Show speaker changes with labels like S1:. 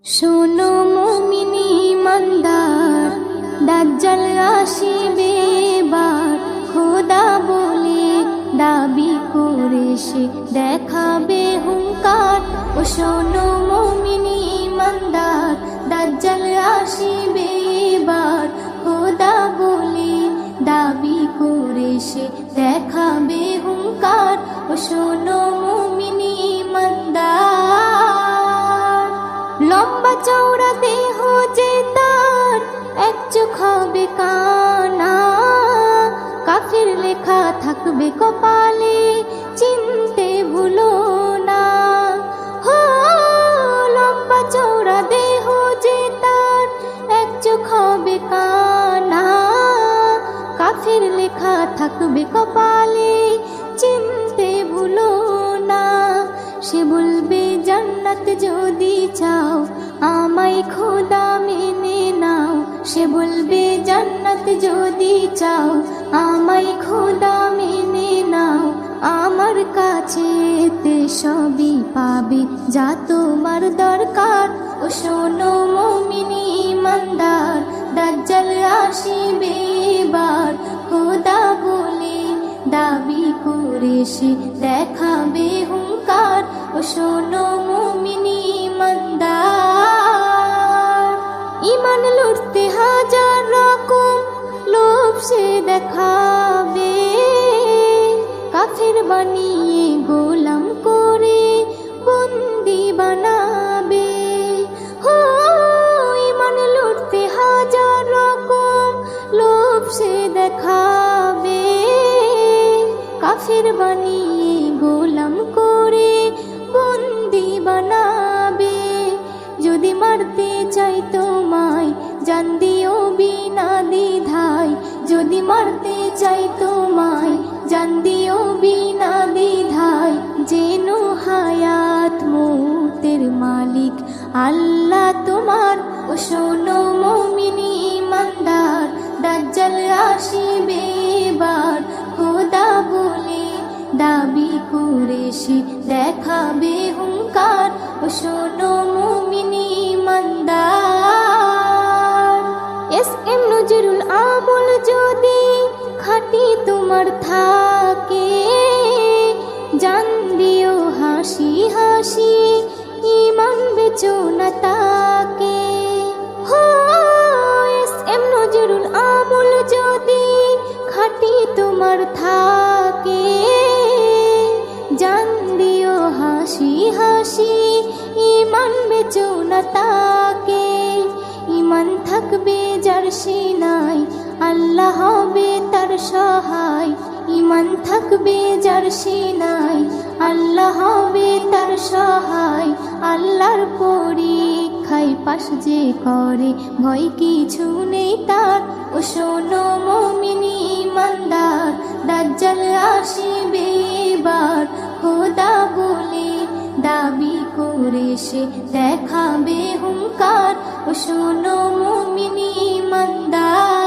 S1: শোনো মুমিনি ইমানদার, দাজ্জাল আসিবে এবার। খোদা বলে দাবি করে সে দেখাবে হুঙ্কার। ও শোনো মুমিনি ইমানদার, দাজ্জাল আসিবে এবার। খোদা বলে দাবি করে সে দেখাবে হুঙ্কার। ও শোনো মুমিনি ইমানদার, লম্বা চওড়া দেহ যে তার, এক চোখ হবে কানা। কাফির লেখা থাকবে কপালে, চিনতে ভুলো না। হো, লম্বা চওড়া দেহ যে তার, এক চোখ হবে কানা। কাফির লেখা থাকবে কপালে, চিনতে ভুলো না। সে বলবে জান্নাত যদি চাও, আমায় খোদা মেনে নাও। সে বলবে জান্নাত যদি চাও, আমায় খোদা মেনে নাও। আমার কাছে তে সবই পাবে যা তোমার দরকার। ও শোনো মুমিনি ইমানদার, দাজ্জাল আসিবে এবার। খোদা বলে দাবি করে সে দেখাবে হুঙ্কার। ও শোনো মুমিনি ইমানদার, ইমান লুটতে হাজার রকম লোভ সে দেখাবে। কাফের বানিয়ে গোলাম করে বন্দি বানাবে। হো, ইমান লুটতে হাজার রকম লোভ সে দেখাবে। কাফের বানিয়ে গোলাম করে বন্দি বানাবে। যদি মারতে চাই তোমায়, জান দিও বিনা দ্বিধায়। যদি মারতে চাই তোমায়, জান দিও বিনা দ্বিধায়। যেনো হায়াত মৌতের মালিক আল্লাহ তোমার। ও শোনো মুমিনি ইমানদার, দাজ্জাল আসিবে এবার। খোদা বলে দাবি করে সে দেখাবে হুঙ্কার। ও শোনো মুমিনি ইমানদার, এস.এম. নজরুল আমল যদি খাঁটি তোমার থাকে, জান দিও হাসি হাসি, ইমান বেচো না তাকে। হো, এস.এম. নজরুল আমল যদি খাঁটি তোমার থাকে, জান দিও হাসি হাসি, ইমান বেচো না তাকে। ইমান থাকবে যার সিনায়, আল্লাহ হবে তার সহায়। ইমান থাকবে যার সিনায়, আল্লাহ হবে তার সহায়। আল্লাহর পরীক্ষায় পাশ যে করে, ভয় কিছু নেই তার। ও শোনো মুমিনি ইমানদার, দাজ্জাল আসিবে এবার। খোদা বলে দাবি করে সে দেখাবে হুঙ্কার। ও শোনো মুমিনি ইমানদার।